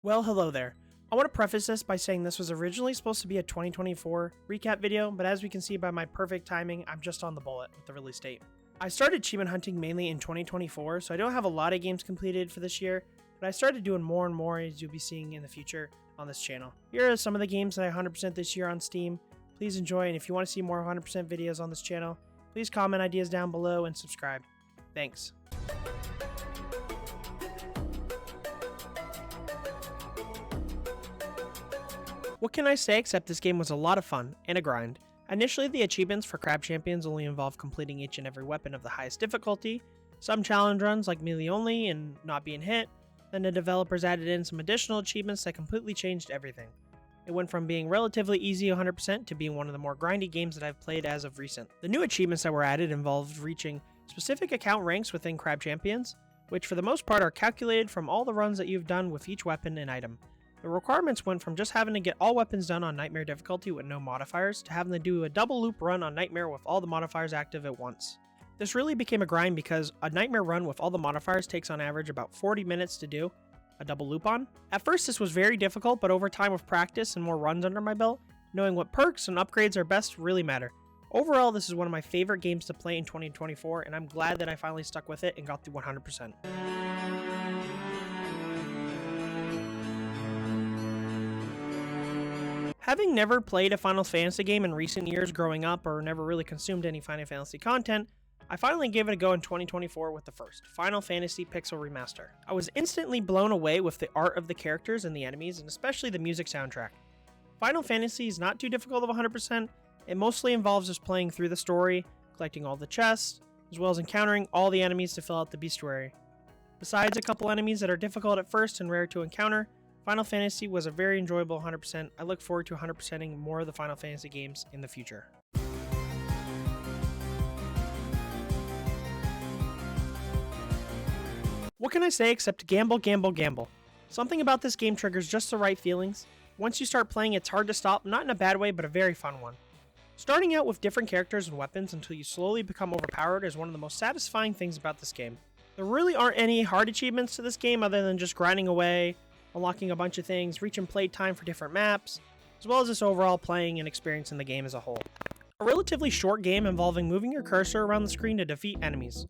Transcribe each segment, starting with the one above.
Well, hello there. I want to preface this by saying this was originally supposed to be a 2024 recap video, but as we can see by my perfect timing, I'm just on the bullet with the release date. I started achievement hunting mainly in 2024, so I don't have a lot of games completed for this year, but I started doing more and more as you'll be seeing in the future on this channel. Here are some of the games that I 100% this year on Steam. Please enjoy, and if you want to see more 100% videos on this channel, please comment ideas down below and subscribe. Thanks. What can I say except this game was a lot of fun and a grind. Initially, the achievements for Crab Champions only involved completing each and every weapon of the highest difficulty, some challenge runs like melee only and not being hit, then the developers added in some additional achievements that completely changed everything. It went from being relatively easy 100% to being one of the more grindy games that I've played as of recent. The new achievements that were added involved reaching specific account ranks within Crab Champions, which for the most part are calculated from all the runs that you've done with each weapon and item. The requirements went from just having to get all weapons done on Nightmare difficulty with no modifiers to having to do a double loop run on Nightmare with all the modifiers active at once. This really became a grind because a Nightmare run with all the modifiers takes on average about 40 minutes to do a double loop on. At first this was very difficult, but over time with practice and more runs under my belt, knowing what perks and upgrades are best really matter. Overall, this is one of my favorite games to play in 2024, and I'm glad that I finally stuck with it and got through 100%. Having never played a Final Fantasy game in recent years growing up or never really consumed any Final Fantasy content, I finally gave it a go in 2024 with the first, Final Fantasy Pixel Remaster. I was instantly blown away with the art of the characters and the enemies, and especially the music soundtrack. Final Fantasy is not too difficult of 100%, it mostly involves just playing through the story, collecting all the chests, as well as encountering all the enemies to fill out the bestiary. Besides a couple enemies that are difficult at first and rare to encounter, Final Fantasy was a very enjoyable 100%. I look forward to 100%ing more of the Final Fantasy games in the future. What can I say except gamble, gamble, gamble? Something about this game triggers just the right feelings. Once you start playing, it's hard to stop, not in a bad way, but a very fun one. Starting out with different characters and weapons until you slowly become overpowered is one of the most satisfying things about this game. There really aren't any hard achievements to this game other than just grinding away, unlocking a bunch of things, reaching playtime for different maps, as well as just overall playing and experiencing the game as a whole. A relatively short game involving moving your cursor around the screen to defeat enemies.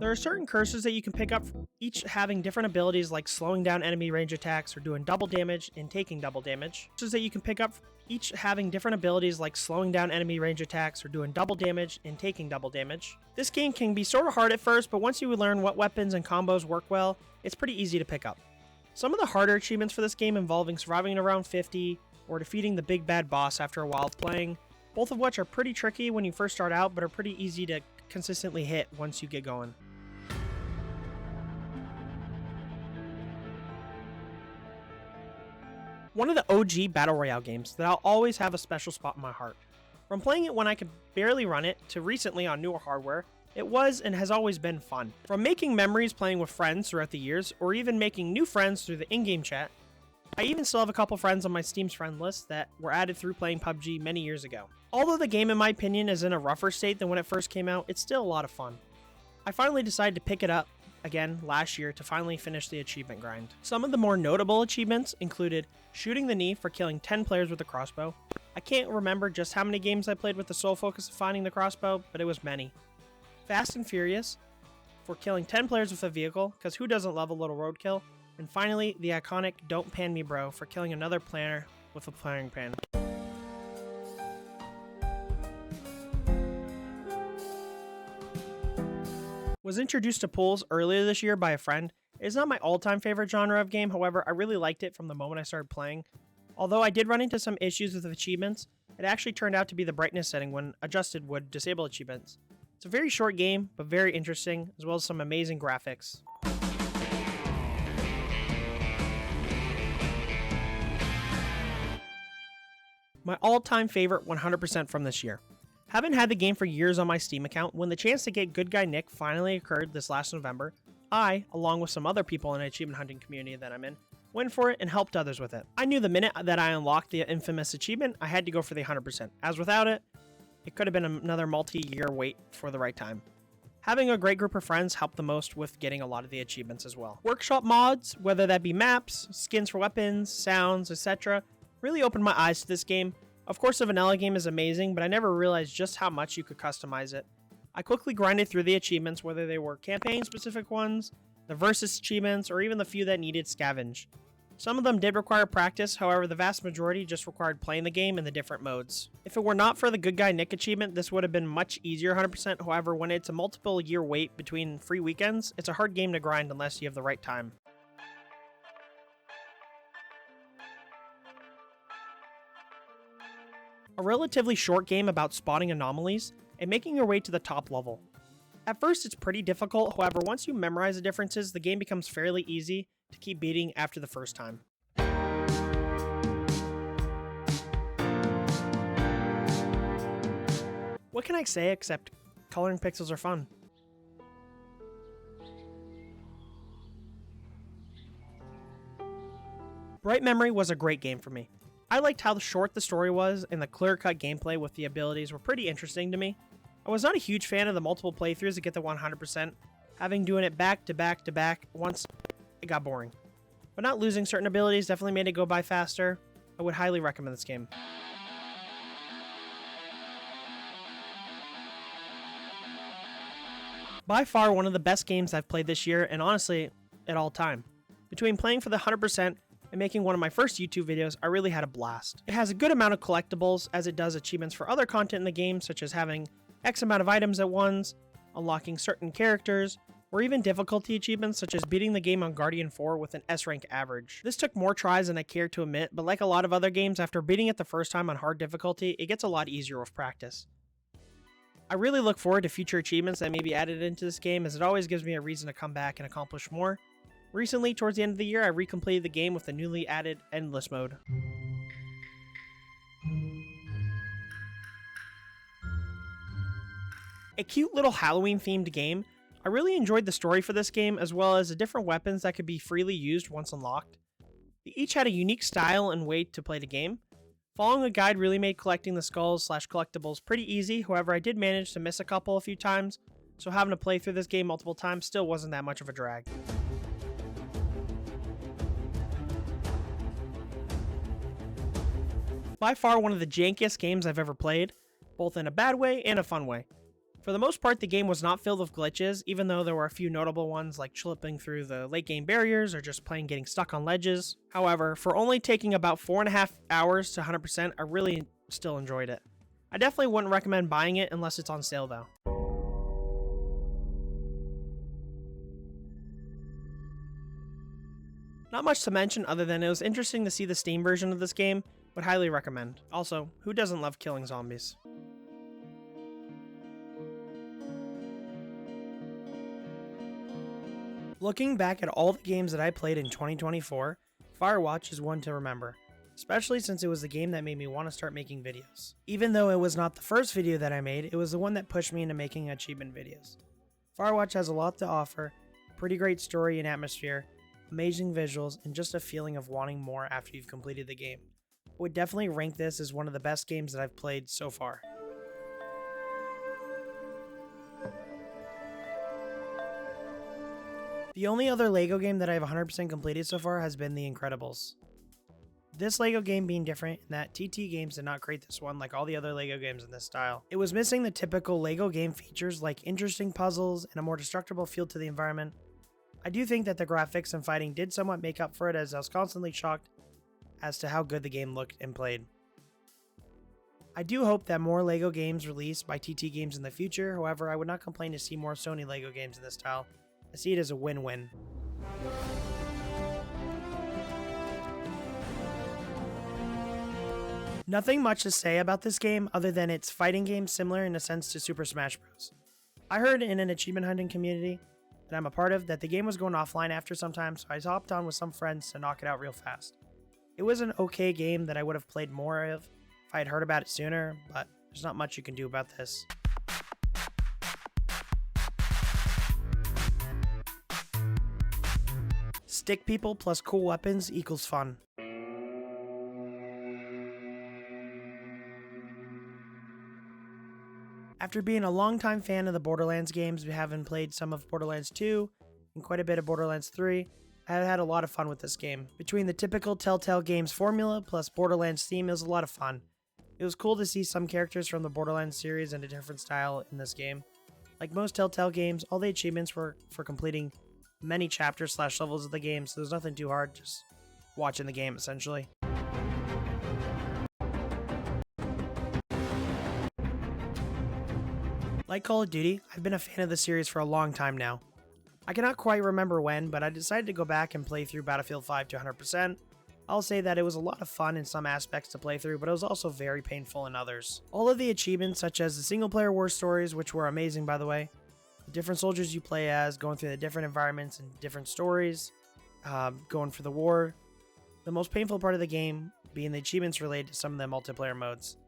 There are certain cursors that you can pick up, each having different abilities like slowing down enemy range attacks or doing double damage and taking double damage. Cursors that you can pick up, each having different abilities like slowing down enemy range attacks or doing double damage and taking double damage. This game can be sort of hard at first, but once you learn what weapons and combos work well, it's pretty easy to pick up. Some of the harder achievements for this game involving surviving around 50 or defeating the big bad boss after a while of playing, both of which are pretty tricky when you first start out but are pretty easy to consistently hit once you get going. One of the OG Battle Royale games that I'll always have a special spot in my heart. From playing it when I could barely run it to recently on newer hardware, it was and has always been fun. From making memories playing with friends throughout the years, or even making new friends through the in-game chat, I even still have a couple friends on my Steam's friend list that were added through playing PUBG many years ago. Although the game in my opinion is in a rougher state than when it first came out, it's still a lot of fun. I finally decided to pick it up again last year to finally finish the achievement grind. Some of the more notable achievements included shooting the knee for killing 10 players with a crossbow. I can't remember just how many games I played with the sole focus of finding the crossbow, but it was many. Fast and Furious for killing 10 players with a vehicle, because who doesn't love a little roadkill? And finally, the iconic Don't Pan Me Bro for killing another planner with a frying pan. Was introduced to pools earlier this year by a friend. It is not my all-time favorite genre of game, however, I really liked it from the moment I started playing. Although I did run into some issues with achievements, it actually turned out to be the brightness setting when adjusted would disable achievements. It's a very short game, but very interesting, as well as some amazing graphics. My all-time favorite 100% from this year. Haven't had the game for years on my Steam account. When the chance to get Good Guy Nick finally occurred this last November, I, along with some other people in an achievement hunting community that I'm in, went for it and helped others with it. I knew the minute that I unlocked the infamous achievement, I had to go for the 100%, as without it, it could have been another multi-year wait for the right time. Having a great group of friends helped the most with getting a lot of the achievements as well. Workshop mods, whether that be maps, skins for weapons, sounds, etc., really opened my eyes to this game. Of course, the vanilla game is amazing, but I never realized just how much you could customize it. I quickly grinded through the achievements, whether they were campaign-specific ones, the versus achievements, or even the few that needed scavenge. Some of them did require practice, however the vast majority just required playing the game in the different modes. If it were not for the Good Guy Nick achievement, this would have been much easier 100%, however when it's a multiple year wait between free weekends, it's a hard game to grind unless you have the right time. A relatively short game about spotting anomalies and making your way to the top level. At first it's pretty difficult, however once you memorize the differences, the game becomes fairly easy to keep beating after the first time. What can I say except coloring pixels are fun? Bright Memory was a great game for me. I liked how short the story was, and the clear-cut gameplay with the abilities were pretty interesting to me. I was not a huge fan of the multiple playthroughs to get the 100%, having doing it back to back to back once it got boring. But not losing certain abilities definitely made it go by faster. I would highly recommend this game. By far one of the best games I've played this year, and honestly, at all time. Between playing for the 100% and making one of my first YouTube videos, I really had a blast. It has a good amount of collectibles, as it does achievements for other content in the game, such as having X amount of items at once, unlocking certain characters, or even difficulty achievements such as beating the game on Guardian 4 with an S rank average. This took more tries than I care to admit, but like a lot of other games, after beating it the first time on hard difficulty, it gets a lot easier with practice. I really look forward to future achievements that may be added into this game, as it always gives me a reason to come back and accomplish more. Recently, towards the end of the year, I recompleted the game with the newly added Endless mode. A cute little Halloween-themed game. I really enjoyed the story for this game, as well as the different weapons that could be freely used once unlocked. They each had a unique style and way to play the game. Following a guide really made collecting the skulls/collectibles pretty easy, however I did manage to miss a couple a few times, so having to play through this game multiple times still wasn't that much of a drag. By far one of the jankiest games I've ever played, both in a bad way and a fun way. For the most part, the game was not filled with glitches, even though there were a few notable ones like slipping through the late game barriers or just plain getting stuck on ledges. However, for only taking about 4.5 hours to 100%, I really still enjoyed it. I definitely wouldn't recommend buying it unless it's on sale though. Not much to mention other than it was interesting to see the Steam version of this game, would highly recommend. Also, who doesn't love killing zombies? Looking back at all the games that I played in 2024, Firewatch is one to remember, especially since it was the game that made me want to start making videos. Even though it was not the first video that I made, it was the one that pushed me into making achievement videos. Firewatch has a lot to offer, pretty great story and atmosphere, amazing visuals, and just a feeling of wanting more after you've completed the game. I would definitely rank this as one of the best games that I've played so far. The only other LEGO game that I've 100% completed so far has been The Incredibles. This LEGO game being different in that TT Games did not create this one like all the other LEGO games in this style. It was missing the typical LEGO game features like interesting puzzles and a more destructible feel to the environment. I do think that the graphics and fighting did somewhat make up for it, as I was constantly shocked as to how good the game looked and played. I do hope that more LEGO games released by TT Games in the future, however I would not complain to see more Sony LEGO games in this style. I see it as a win-win. Nothing much to say about this game other than it's fighting game similar in a sense to Super Smash Bros. I heard in an achievement hunting community that I'm a part of that the game was going offline after some time, so I hopped on with some friends to knock it out real fast. It was an okay game that I would have played more of if I had heard about it sooner, but there's not much you can do about this. Stick people plus cool weapons equals fun. After being a longtime fan of the Borderlands games, having played some of Borderlands 2 and quite a bit of Borderlands 3, I have had a lot of fun with this game. Between the typical Telltale Games formula plus Borderlands theme, it was a lot of fun. It was cool to see some characters from the Borderlands series in a different style in this game. Like most Telltale games, all the achievements were for completing many chapters / levels of the game, so there's nothing too hard, just watching the game essentially. Like Call of Duty, I've been a fan of the series for a long time now. I cannot quite remember when, but I decided to go back and play through Battlefield 5 to 100%. I'll say that it was a lot of fun in some aspects to play through, but it was also very painful in others. All of the achievements, such as the single player war stories, which were amazing by the way, the different soldiers you play as, going through the different environments and different stories, going for the war. The most painful part of the game being the achievements related to some of the multiplayer modes.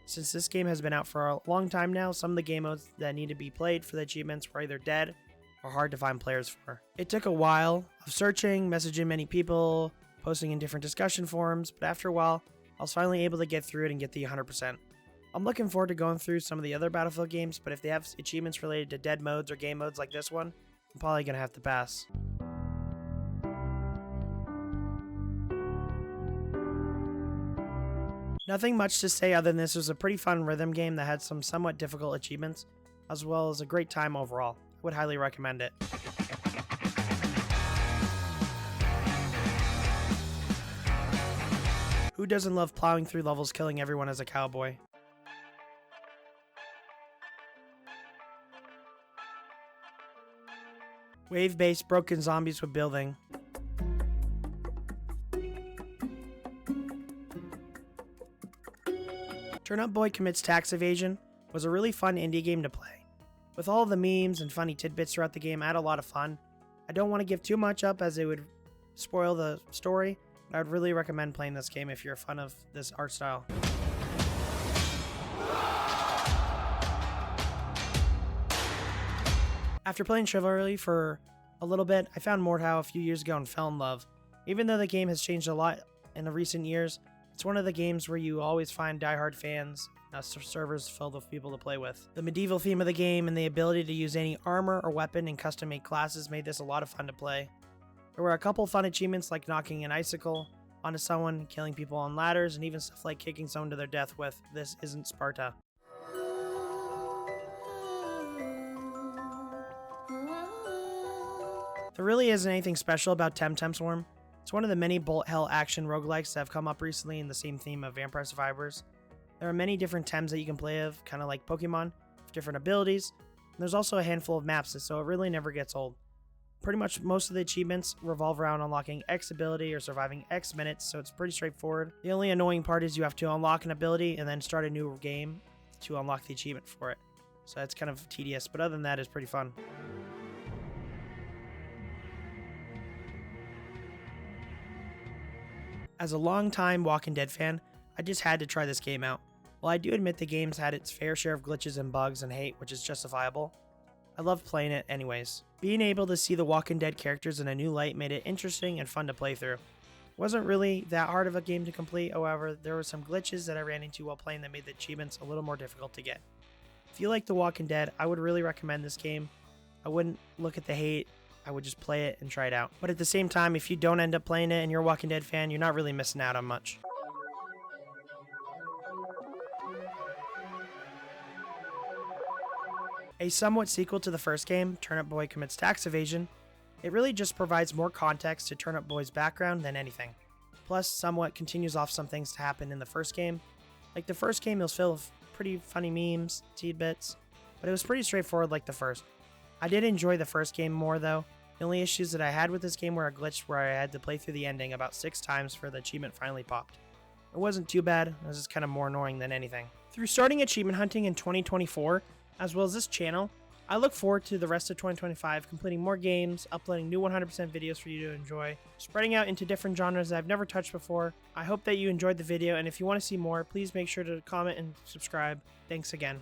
Since this game has been out for a long time now, some of the game modes that need to be played for the achievements were either dead or hard to find players for. It took a while of searching, messaging many people, posting in different discussion forums, but after a while, I was finally able to get through it and get the 100%. I'm looking forward to going through some of the other Battlefield games, but if they have achievements related to dead modes or game modes like this one, I'm probably going to have to pass. Nothing much to say other than this was a pretty fun rhythm game that had some somewhat difficult achievements, as well as a great time overall. I would highly recommend it. Who doesn't love plowing through levels killing everyone as a cowboy? Wave-based broken zombies with building. Turnip Boy Commits Tax Evasion was a really fun indie game to play. With all the memes and funny tidbits throughout the game, I had a lot of fun. I don't want to give too much up as it would spoil the story, but I would really recommend playing this game if you're a fan of this art style. After playing Chivalry for a little bit, I found Mordhau a few years ago and fell in love. Even though the game has changed a lot in the recent years, it's one of the games where you always find diehard fans, servers filled with people to play with. The medieval theme of the game and the ability to use any armor or weapon and custom-made classes made this a lot of fun to play. There were a couple fun achievements like knocking an icicle onto someone, killing people on ladders, and even stuff like kicking someone to their death with "This Isn't Sparta." There really isn't anything special about Temtem Swarm. It's one of the many bullet hell action roguelikes that have come up recently in the same theme of Vampire Survivors. There are many different Tems that you can play of, kind of like Pokemon, with different abilities. And there's also a handful of maps, so it really never gets old. Pretty much most of the achievements revolve around unlocking X ability or surviving X minutes, so it's pretty straightforward. The only annoying part is you have to unlock an ability and then start a new game to unlock the achievement for it. So that's kind of tedious, but other than that, it's pretty fun. As a long-time Walking Dead fan, I just had to try this game out. While I do admit the game's had its fair share of glitches and bugs and hate, which is justifiable, I loved playing it anyways. Being able to see the Walking Dead characters in a new light made it interesting and fun to play through. It wasn't really that hard of a game to complete, however, there were some glitches that I ran into while playing that made the achievements a little more difficult to get. If you like The Walking Dead, I would really recommend this game. I wouldn't look at the hate, I would just play it and try it out. But at the same time, if you don't end up playing it and you're a Walking Dead fan, you're not really missing out on much. A somewhat sequel to the first game, Turnip Boy Commits Tax Evasion, it really just provides more context to Turnip Boy's background than anything. Plus, somewhat continues off some things to happen in the first game. Like the first game, it was filled with pretty funny memes, tidbits, but it was pretty straightforward like the first. I did enjoy the first game more though. The only issues that I had with this game were a glitch where I had to play through the ending about 6 times for the achievement finally popped. It wasn't too bad, it was just kind of more annoying than anything. Through starting achievement hunting in 2024, as well as this channel, I look forward to the rest of 2025, completing more games, uploading new 100% videos for you to enjoy, spreading out into different genres that I've never touched before. I hope that you enjoyed the video, and if you want to see more, please make sure to comment and subscribe. Thanks again.